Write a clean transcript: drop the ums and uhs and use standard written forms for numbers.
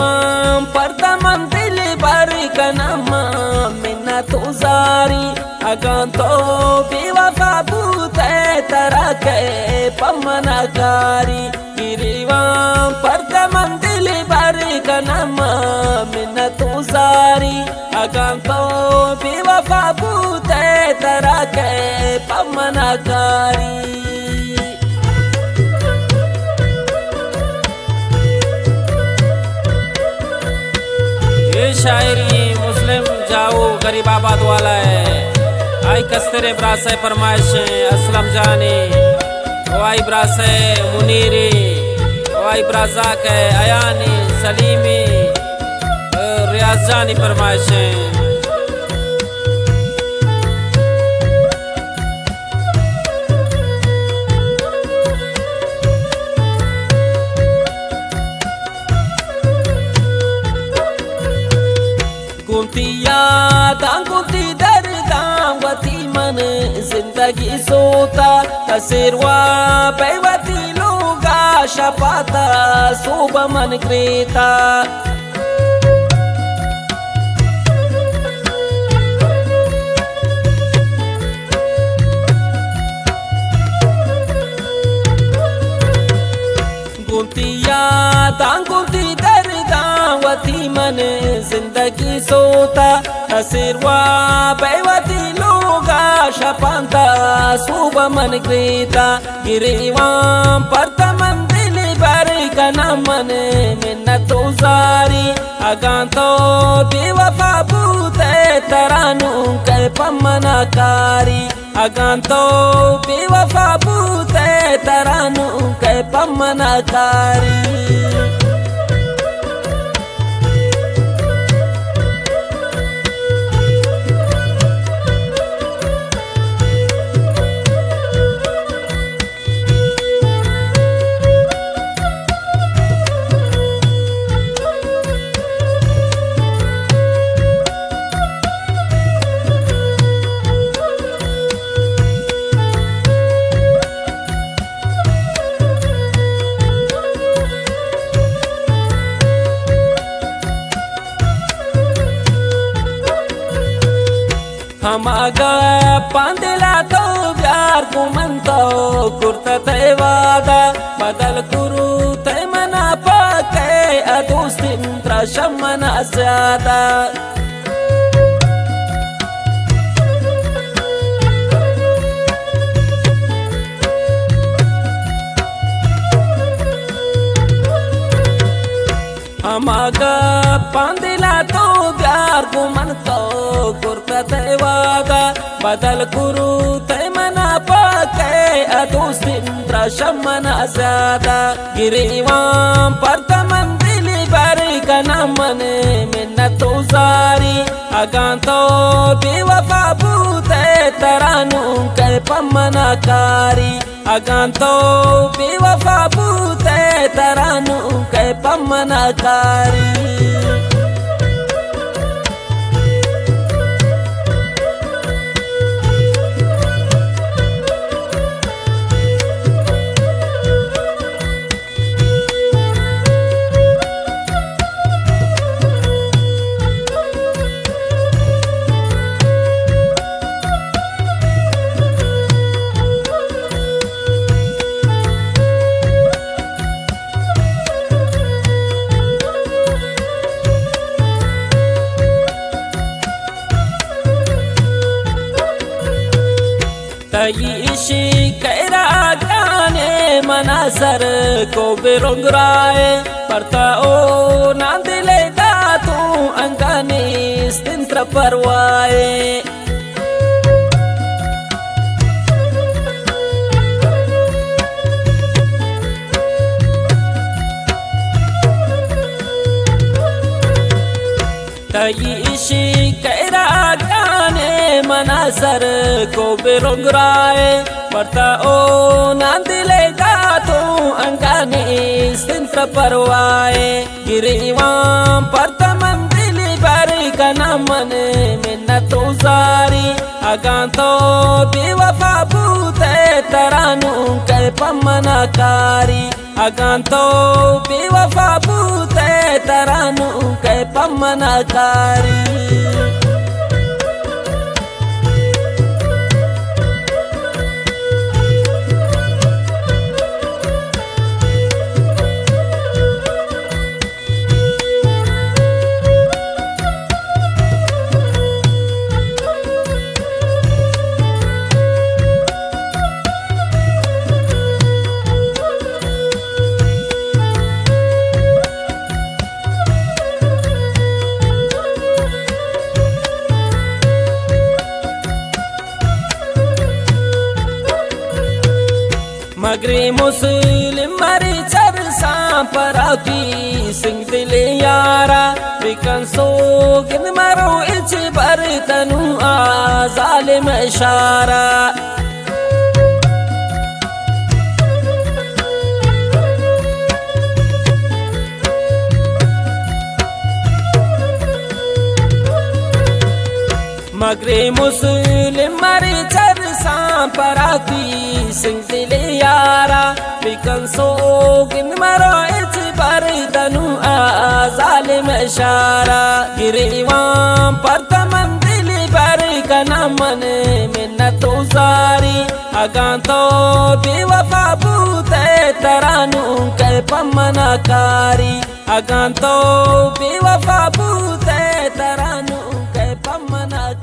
Giriwam partaman dili bari kanama minna tuzari aganto biwafa bute tarake pamanakari. Giriwam partaman dili bari kanama minna tuzari aganto biwafa bute tarake pamanakari. शायरी मुस्लिम जाओ गरीब आबाद वाला है। आई कस्तरे ब्रासे फरमाइशें असलम जानी Y ब्रासे मुनीरी Y ब्राजा के अयानी Salimi रियाज जानी फरमाइशें। गुंतिया दांगुती दरदावती मन जिंदगी सोता तसेरवा पैवती लोगा शपाता सोब मन क्रेता। गुंतिया दांगुती दरदावती मन जिंदगी सोता तसेरवा पैवती लोगा शपांता सूब मन क्रेता। गिरिवाम परतमन दिली बरी कना मन मिन्नतो जारी अगांतो बेवफा बूते तरानु के पमनाकारी। अगांतो बेवफा बूते तरानु के पमनाकारी। हमागा पांदिला तो प्यार कुमंतो कुर्ता ते वादा बदल कुरु ते मना पाके अदुस्तिन प्रशमना ज्यादा। हमागा पांदिला तो प्यार कुमंतो कुर्ता ते वादा बदल कुरु ते मना पाके अदुस्तिन प्रशमना ज्यादा। गिरिवाम परतमन दिली बरी कना मन मिन्नतो जारी अगांतो बेवफा बूते तरानु के पमनाकारी। अगांतो बेवफा बूते तरानु के पमनाकारी। तयीशी कैरा गाने मनासर को बेरोंगराए परता ओ ना दिले दातू अंगानी स्तिंत्र परवाए। तयीशी कैरा गाने मनासर को बेरोंगराए परता ओ ना दिले दातू अंगानी स्तिंत्र परवाए। गिरिवाम परतमन दिली बरी कना मन मिन्नतो जारी अगांतो बेवफा बूते तरानु के पमनाकारी। अगांतो बेवफा बूते तरानु pammanakari. मगरी मुस्लिम मरी चरसा पराती सिंह दिले यारा बिकन सो गिन मरो इच बरतनु आ जालिम इशारा मगरी मुस्लिम मरी चरसा पराती सिंह दिले यारा बिकन सो गिन मरो इच बरतनु आ जालिम इशारा गिरीवां पर तमन दिल बर कना मन मिन्नतो जारी अगां तो बेवफा बूते तरानु के पमनाकारी अगां तो बेवफा बूते तरानु के पमनाकारी।